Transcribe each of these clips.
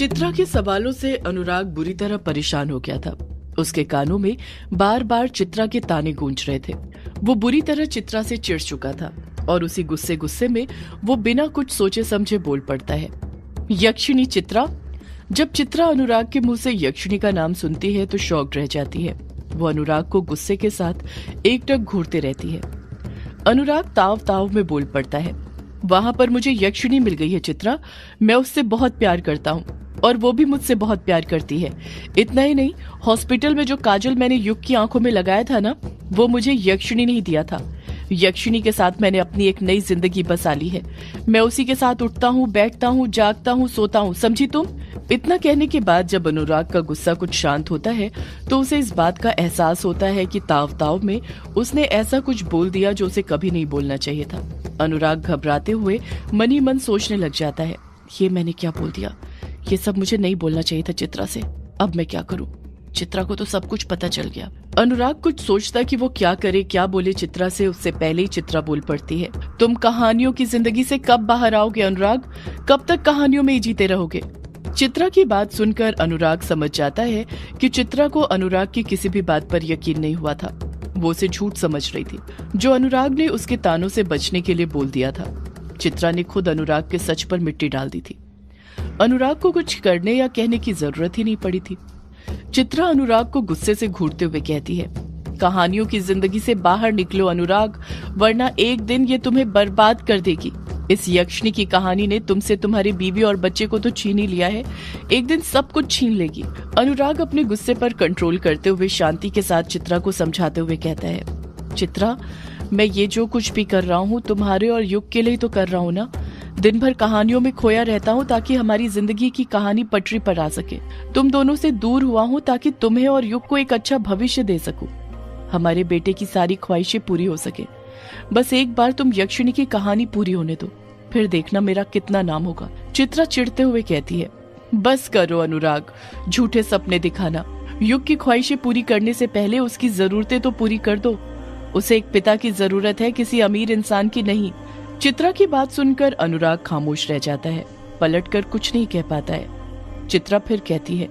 चित्रा के सवालों से अनुराग बुरी तरह परेशान हो गया था। उसके कानों में बार बार चित्रा के ताने गूंज रहे थे। वो बुरी तरह चित्रा से चिढ़ चुका था और उसी गुस्से में वो बिना कुछ सोचे समझे बोल पड़ता है, यक्षिणी चित्रा। जब चित्रा अनुराग के मुंह से यक्षिणी का नाम सुनती है तो शॉक्ड रह जाती है। वो अनुराग को गुस्से के साथ एकटक घूरते रहती है। अनुराग ताव में बोल पड़ता है, वहां पर मुझे यक्षिणी मिल गई है चित्रा। मैं उससे बहुत प्यार करता हूँ और वो भी मुझसे बहुत प्यार करती है। इतना ही नहीं, हॉस्पिटल में जो काजल मैंने युग की आंखों में लगाया था ना, वो मुझे यक्षिणी नहीं दिया था। यक्षिणी के साथ मैंने अपनी एक नई जिंदगी बसा ली है। मैं उसी के साथ उठता हूँ, बैठता हूँ, जागता हूँ, सोता हूँ, समझी तुम? इतना कहने के बाद जब अनुराग का गुस्सा कुछ शांत होता है तो उसे इस बात का एहसास होता है कि ताव में उसने ऐसा कुछ बोल दिया जो उसे कभी नहीं बोलना चाहिए था। अनुराग घबराते हुए मन ही मन सोचने लग जाता है, ये मैंने क्या बोल दिया? ये सब मुझे नहीं बोलना चाहिए था चित्रा से। अब मैं क्या करूं? चित्रा को तो सब कुछ पता चल गया। अनुराग कुछ सोचता कि वो क्या करे, क्या बोले चित्रा से, उससे पहले ही चित्रा बोल पड़ती है, तुम कहानियों की जिंदगी से कब बाहर आओगे अनुराग? कब तक कहानियों में ही जीते रहोगे? चित्रा की बात सुनकर अनुराग समझ जाता है कि चित्रा को अनुराग की किसी भी बात पर यकीन नहीं हुआ था। वो उसे झूठ समझ रही थी जो अनुराग ने उसके तानों से बचने के लिए बोल दिया था। चित्रा ने खुद अनुराग के सच पर मिट्टी डाल दी थी। अनुराग को कुछ करने या कहने की जरूरत ही नहीं पड़ी थी। चित्रा अनुराग को गुस्से से घूरते हुए कहती है, कहानियों की जिंदगी से बाहर निकलो अनुराग, वरना एक दिन ये तुम्हें बर्बाद कर देगी। इस यक्षिणी की कहानी ने तुमसे तुम्हारी बीवी और बच्चे को तो छीन ही लिया है, एक दिन सब कुछ छीन लेगी। अनुराग अपने गुस्से पर कंट्रोल करते हुए शांति के साथ चित्रा को समझाते हुए कहता है, चित्रा, मैं ये जो कुछ भी कर रहा हूँ तुम्हारे और युग के लिए तो कर रहा हूँ ना। दिन भर कहानियों में खोया रहता हूँ ताकि हमारी जिंदगी की कहानी पटरी पर आ सके। तुम दोनों से दूर हुआ हूँ ताकि तुम्हें और युग को एक अच्छा भविष्य दे सकूं, हमारे बेटे की सारी ख्वाहिशें पूरी हो सके। बस एक बार तुम यक्षिणी की कहानी पूरी होने दो, फिर देखना मेरा कितना नाम होगा। चित्रा चिढ़ते हुए कहती है, बस करो अनुराग, झूठे सपने दिखाना। युग की ख्वाहिशें पूरी करने से पहले उसकी जरूरतें तो पूरी कर दो। उसे एक पिता की जरूरत है, किसी अमीर इंसान की नहीं। चित्रा की बात सुनकर अनुराग खामोश रह जाता है, पलटकर कुछ नहीं कह पाता है। चित्रा फिर कहती है,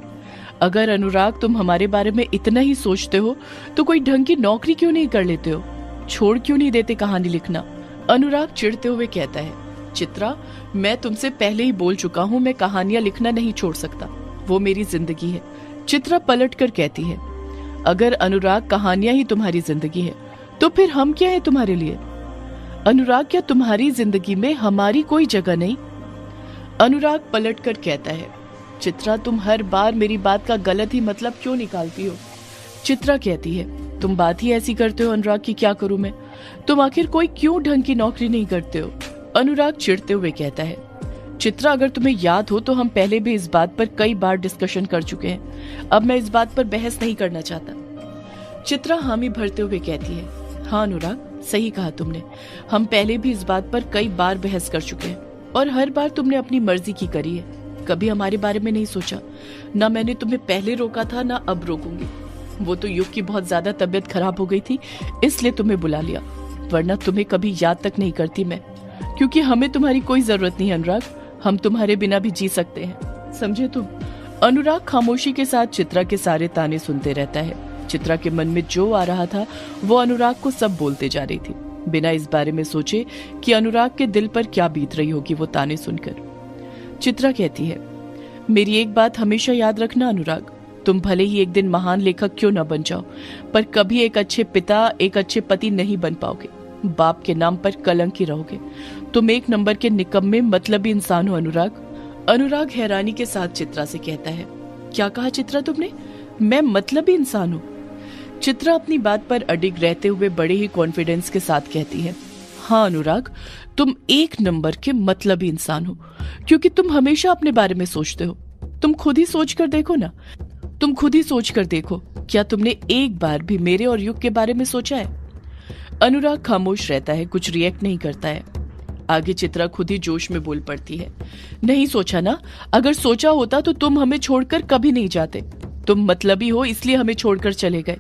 अगर अनुराग तुम हमारे बारे में इतना ही सोचते हो तो कोई ढंग की नौकरी क्यों नहीं कर लेते हो? छोड़ क्यों नहीं देते कहानी लिखना? अनुराग चिढ़ते हुए कहता है, चित्रा, मैं तुमसे पहले ही बोल चुका हूँ, मैं कहानियां लिखना नहीं छोड़ सकता, वो मेरी जिंदगी है। चित्रा पलटकर कहती है, अगर अनुराग कहानियां ही तुम्हारी जिंदगी है तो फिर हम क्या है तुम्हारे लिए? अनुराग, क्या तुम्हारी जिंदगी में हमारी कोई जगह नहीं? अनुराग पलटकर कहता है, चित्रा, तुम हर बार मेरी बात का गलत ही मतलब क्यों निकालती हो? चित्रा कहती है, तुम बात ही ऐसी करते हो अनुराग की क्या करूं मैं? तुम आखिर कोई क्यों ढंग की नौकरी नहीं करते हो? अनुराग चिढ़ते हुए कहता है, चित्रा, अगर तुम्हें याद हो तो हम पहले भी इस बात पर कई बार डिस्कशन कर चुके हैं। अब मैं इस बात पर बहस नहीं करना चाहता। चित्रा हामी भरते हुए कहती है, हाँ अनुराग, सही कहा तुमने, हम पहले भी इस बात पर कई बार बहस कर चुके हैं और हर बार तुमने अपनी मर्जी की करी है, कभी हमारे बारे में नहीं सोचा। ना मैंने तुम्हें पहले रोका था, ना अब रोकूंगी। वो तो युग की बहुत ज्यादा तबीयत खराब हो गई थी, इसलिए तुम्हें बुला लिया, वरना तुम्हें कभी याद तक नहीं करती मैं, क्योंकि हमें तुम्हारी कोई जरूरत नहीं अनुराग, हम तुम्हारे बिना भी जी सकते हैं, समझे तुम? अनुराग खामोशी के साथ चित्रा के सारे ताने सुनते रहता है। चित्रा के मन में जो आ रहा था वो अनुराग को सब बोलते जा रही थी, बिना इस बारे में सोचे कि अनुराग के दिल पर क्या बीत रही होगी वो ताने सुनकर। चित्रा कहती है, मेरी एक बात हमेशा याद रखना अनुराग, तुम भले ही एक दिन महान लेखक क्यों न बन जाओ, पर कभी एक अच्छे पिता, एक अच्छे पति नहीं बन पाओगे। बाप के नाम पर कलंक ही रहोगे। तुम एक नंबर के निकम्मे मतलबी इंसान हो अनुराग। अनुराग हैरानी के साथ चित्रा से कहता है, क्या कहा चित्रा तुमने? मैं मतलबी इंसान हूँ? चित्रा अपनी बात पर अडिग रहते हुए बड़े ही कॉन्फिडेंस के साथ कहती है, हाँ अनुराग, तुम एक नंबर के मतलबी इंसान हो, क्योंकि तुम हमेशा अपने बारे में सोचते हो। तुम खुद ही सोच कर देखो ना, तुम खुद ही सोच कर देखो, क्या तुमने एक बार भी मेरे और युग के बारे में सोचा है? अनुराग खामोश रहता है, कुछ रिएक्ट नहीं करता है। आगे चित्रा खुद ही जोश में बोल पड़ती है, नहीं सोचा ना, अगर सोचा होता तो तुम हमें छोड़कर कभी नहीं जाते। तुम मतलबी हो इसलिए हमें छोड़कर चले गए,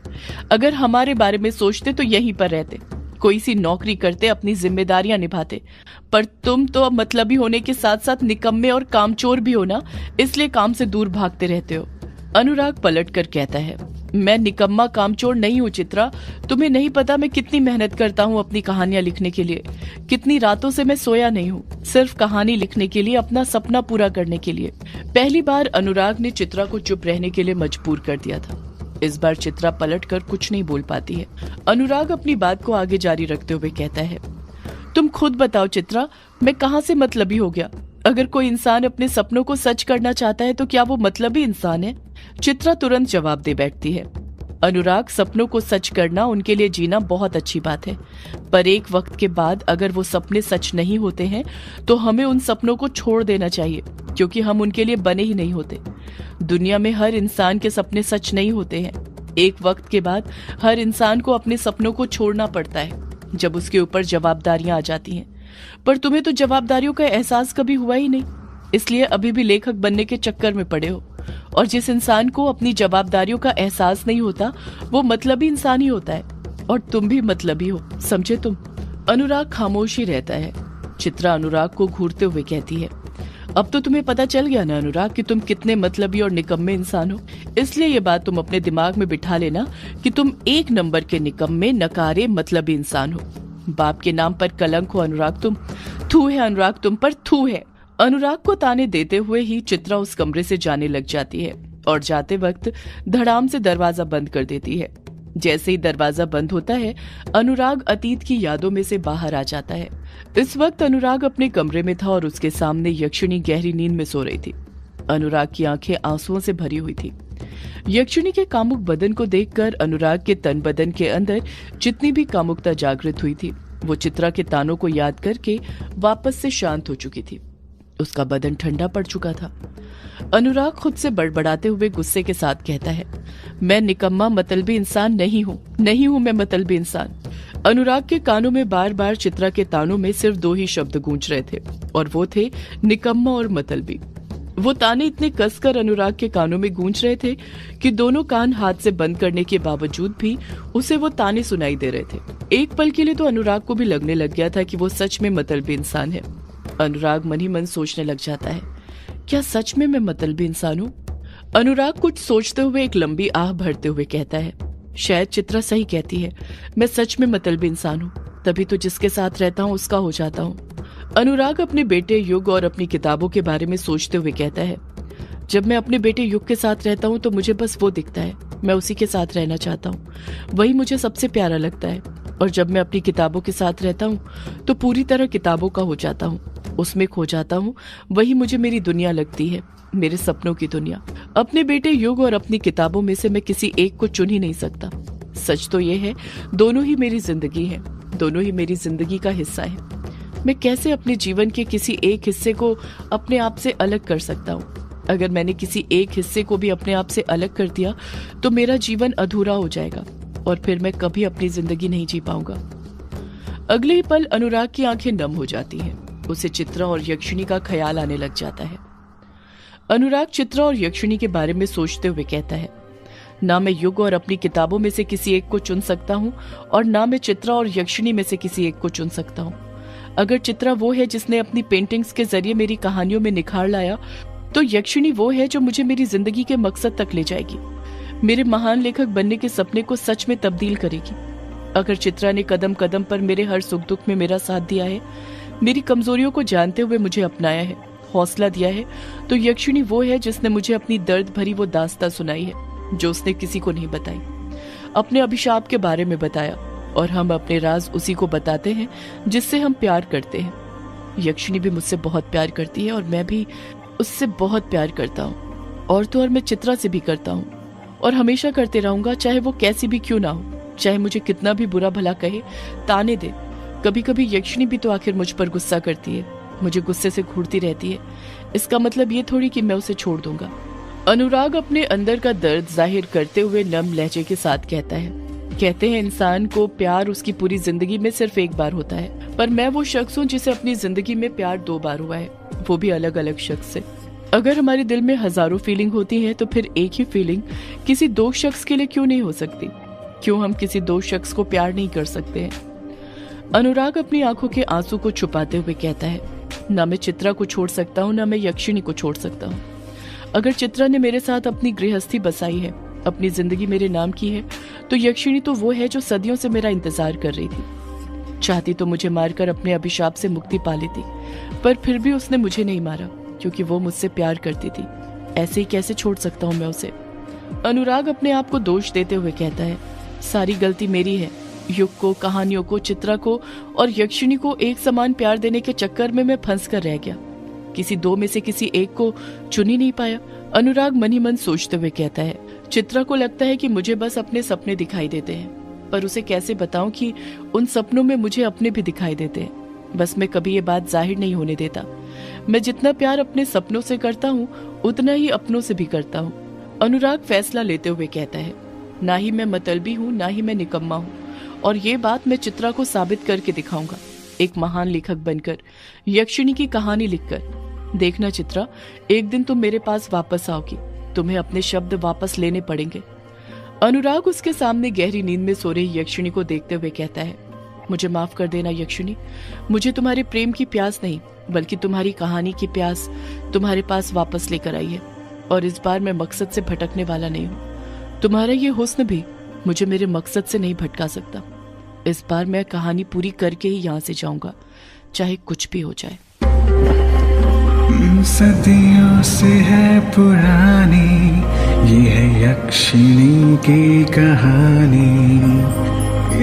अगर हमारे बारे में सोचते तो यहीं पर रहते। कोई सी नौकरी करते, अपनी जिम्मेदारियां निभाते। पर तुम तो अब मतलबी होने के साथ साथ निकम्मे और कामचोर भी हो ना, इसलिए काम से दूर भागते रहते हो। अनुराग पलट कर कहता है, मैं निकम्मा कामचोर नहीं हूँ चित्रा। तुम्हें नहीं पता मैं कितनी मेहनत करता हूँ अपनी कहानियां लिखने के लिए। कितनी रातों से मैं सोया नहीं हूँ, सिर्फ कहानी लिखने के लिए, अपना सपना पूरा करने के लिए। पहली बार अनुराग ने चित्रा को चुप रहने के लिए मजबूर कर दिया था। इस बार चित्रा पलट कर कुछ नहीं बोल पाती है। अनुराग अपनी बात को आगे जारी रखते हुए कहता है, तुम खुद बताओ चित्रा, मैं कहाँ से मतलबी हो गया? अगर कोई इंसान अपने सपनों को सच करना चाहता है तो क्या वो मतलबी इंसान है? चित्रा तुरंत जवाब दे बैठती है, अनुराग, सपनों को सच करना, उनके लिए जीना बहुत अच्छी बात है, पर एक वक्त के बाद अगर वो सपने सच नहीं होते हैं तो हमें उन सपनों को छोड़ देना चाहिए, क्योंकि हम उनके लिए बने ही नहीं होते। दुनिया में हर इंसान के सपने सच नहीं होते हैं। एक वक्त के बाद हर इंसान को अपने सपनों को छोड़ना पड़ता है, जब उसके ऊपर जवाबदारियां आ जाती हैं। पर तुम्हें तो जवाबदारियों का एहसास कभी हुआ ही नहीं, इसलिए अभी भी लेखक बनने के चक्कर में पड़े हो। और जिस इंसान को अपनी जवाबदारियों का एहसास नहीं होता, वो मतलबी इंसान ही होता है, और तुम भी मतलबी हो, समझे तुम? अनुराग खामोश ही रहता है। चित्रा अनुराग को घूरते हुए कहती है, अब तो तुम्हें पता चल गया ना अनुराग कि तुम कितने मतलबी और निकम्मे इंसान हो। इसलिए ये बात तुम अपने दिमाग में बिठा लेना कि तुम एक नंबर के निकम्मे, नकारे, मतलबी इंसान हो। बाप के नाम पर कलंक हो अनुराग तुम। थू है अनुराग तुम पर, थू है। अनुराग को ताने देते हुए ही चित्रा उस कमरे से जाने लग जाती है और जाते वक्त धड़ाम से दरवाजा बंद कर देती है। जैसे ही दरवाजा बंद होता है, अनुराग अतीत की यादों में से बाहर आ जाता है। इस वक्त अनुराग अपने कमरे में था और उसके सामने यक्षिणी गहरी नींद में सो रही थी। अनुराग की आंखें आंसुओं से भरी हुई थी। यक्षिणी के कामुक बदन को देखकर अनुराग के तन बदन के अंदर जितनी भी कामुकता जागृत हुई थी, वो चित्रा के तानों को याद करके वापस से शांत हो चुकी थी। उसका बदन ठंडा पड़ चुका था। अनुराग खुद से बड़बड़ाते हुए गुस्से के साथ कहता है, मैं निकम्मा मतलबी इंसान नहीं हूँ मैं मतलबी इंसान। अनुराग के कानों में बार बार चित्रा के तानों में सिर्फ दो ही शब्द गूंज रहे थे, और वो थे निकम्मा और मतलबी। वो ताने इतने कसकर अनुराग के कानों में गूंज रहे थे कि दोनों कान हाथ से बंद करने के बावजूद भी उसे वो ताने सुनाई दे रहे थे। एक पल के लिए तो अनुराग को भी लगने लग गया था कि वो सच में मतलबी इंसान है। अनुराग मन ही मन सोचने लग जाता है, क्या सच में मैं मतलबी इंसान हूँ? अनुराग कुछ सोचते हुए एक लंबी आह भरते हुए कहता है, शायद चित्रा सही कहती है, मैं सच में मतलबी इंसान हूँ, तभी तो जिसके साथ रहता हूँ उसका हो जाता हूँ। अनुराग अपने बेटे युग और अपनी किताबों के बारे में सोचते हुए कहता है, जब मैं अपने बेटे युग के साथ रहता हूँ तो मुझे बस वो दिखता है, मैं उसी के साथ रहना चाहता हूँ, वही मुझे सबसे प्यारा लगता है। और जब मैं अपनी किताबों के साथ रहता हूँ तो पूरी तरह किताबों का हो जाता हूँ, उसमें खो जाता हूँ, वही मुझे मेरी दुनिया लगती है, मेरे सपनों की दुनिया। अपने बेटे युग और अपनी किताबों में से मैं किसी एक को चुन ही नहीं सकता। सच तो ये है, दोनों ही मेरी जिंदगी है, दोनों ही मेरी जिंदगी का हिस्सा है। मैं कैसे अपने जीवन के किसी एक हिस्से को अपने आप से अलग कर सकता हूँ? अगर मैंने किसी एक हिस्से को भी अपने आप से अलग कर दिया तो मेरा जीवन अधूरा हो जाएगा और फिर मैं कभी अपनी जिंदगी नहीं जी पाऊंगा। अगले ही पल अनुराग की आंखें नम हो जाती हैं। उसे चित्रा और यक्षिणी का ख्याल आने लग जाता है। अनुराग चित्रा और यक्षिणी के बारे में सोचते हुए कहता है, ना मैं युग और अपनी किताबों में से किसी एक को चुन सकता हूँ और ना मैं चित्रा और यक्षिणी में से किसी एक को चुन सकता हूँ। अगर चित्रा वो है जिसने अपनी पेंटिंग्स के जरिए मेरी कहानियों में निखार लाया, तो यक्षिणी वो है जो मुझे मेरी जिंदगी के मकसद तक ले जाएगी, मेरे महान लेखक बनने के सपने को सच में तब्दील करेगी। अगर चित्रा ने कदम कदम पर मेरे हर सुख दुख में मेरा साथ दिया है, मेरी कमजोरियों को जानते हुए मुझे अपनाया है, हौसला दिया है, तो यक्षिणी वो है जिसने मुझे अपनी दर्द भरी वो दास्तां सुनाई है जो उसने किसी को नहीं बताई, अपने अभिशाप के बारे में बताया, और हम अपने राज उसी को बताते हैं जिससे हम प्यार करते हैं। यक्षिणी भी मुझसे बहुत प्यार करती है और मैं भी उससे बहुत प्यार करता हूँ, और तो और मैं चित्रा से भी करता हूँ और हमेशा करते रहूंगा, चाहे वो कैसी भी क्यों ना हो, चाहे मुझे कितना भी बुरा भला कहे, ताने दे। कभी कभी यक्षिणी भी तो आखिर मुझ पर गुस्सा करती है, मुझे गुस्से से घूरती रहती है, इसका मतलब ये थोड़ी कि मैं उसे छोड़ दूंगा। अनुराग अपने अंदर का दर्द जाहिर करते हुए नम लहजे के साथ कहता है, कहते हैं इंसान को प्यार उसकी पूरी जिंदगी में सिर्फ एक बार होता है, पर मैं वो शख्स हूँ जिसे अपनी जिंदगी में प्यार 2 बार हुआ है, वो भी अलग अलग शख्स से। अगर हमारे दिल में हजारों फीलिंग होती है तो फिर एक ही फीलिंग किसी 2 शख्स के लिए क्यों नहीं हो सकती? क्यों हम किसी 2 शख्स को प्यार नहीं कर सकते हैं? अनुराग अपनी आंखों के आंसू को छुपाते हुए कहता है, ना मैं चित्रा को छोड़ सकता हूँ, ना मैं यक्षिणी को छोड़ सकता हूँ। अगर चित्रा ने मेरे साथ अपनी गृहस्थी बसाई है, अपनी जिंदगी मेरे नाम की है, तो यक्षिणी तो वो है जो सदियों से मेरा इंतजार कर रही थी। चाहती तो मुझे मारकर अपने अभिशाप से मुक्ति पा लेती, पर फिर भी उसने मुझे नहीं मारा, क्योंकि वो मुझसे प्यार करती थी। ऐसे ही कैसे छोड़ सकता हूँ मैं उसे। अनुराग अपने आप को दोष देते हुए कहता है, सारी गलती मेरी है। युग को, कहानियों को, चित्रा को और यक्षिणी को एक समान प्यार देने के चक्कर में मैं फंस कर रह गया। किसी दो में से किसी एक को चुन ही नहीं पाया। अनुराग मन ही मन सोचते हुए कहता है, चित्रा को लगता है कि मुझे बस अपने सपने दिखाई देते हैं, पर उसे कैसे बताऊं कि उन सपनों में मुझे अपने भी दिखाई देते हैं। बस मैं कभी ये बात जाहिर नहीं होने देता। मैं जितना प्यार अपने सपनों से करता हूँ, उतना ही अपनों से भी करता हूँ। अनुराग फैसला लेते हुए कहता है, ना ही मैं मतलबी हूँ, ना ही मैं निकम्मा हूँ, और ये बात मैं चित्रा को साबित करके दिखाऊंगा, एक महान लेखक बनकर, यक्षिणी की कहानी लिखकर। देखना चित्रा, एक दिन तुम मेरे पास वापस आओगी, तुम्हें अपने शब्द वापस लेने पड़ेंगे। अनुराग उसके सामने गहरी नींद में सो रही यक्षिणी को देखते हुए कहता है, मुझे माफ कर देना यक्षिणी, मुझे तुम्हारे प्रेम की प्यास नहीं, बल्कि तुम्हारी कहानी की प्यास तुम्हारे पास वापस लेकर आई है, और इस बार मैं मकसद से भटकने वाला नहीं हूँ। तुम्हारा ये हुस्न भी मुझे मेरे मकसद से नहीं भटका सकता। इस बार मैं कहानी पूरी करके ही यहाँ से जाऊंगा, चाहे कुछ भी हो जाए। सदियों से है पुरानी ये है यक्षिणी की कहानी।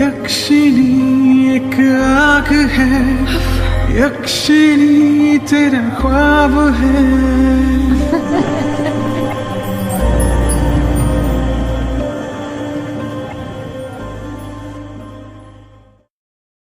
यक्षिणी एक आग है, यक्षिणी तेरा ख्वाब है।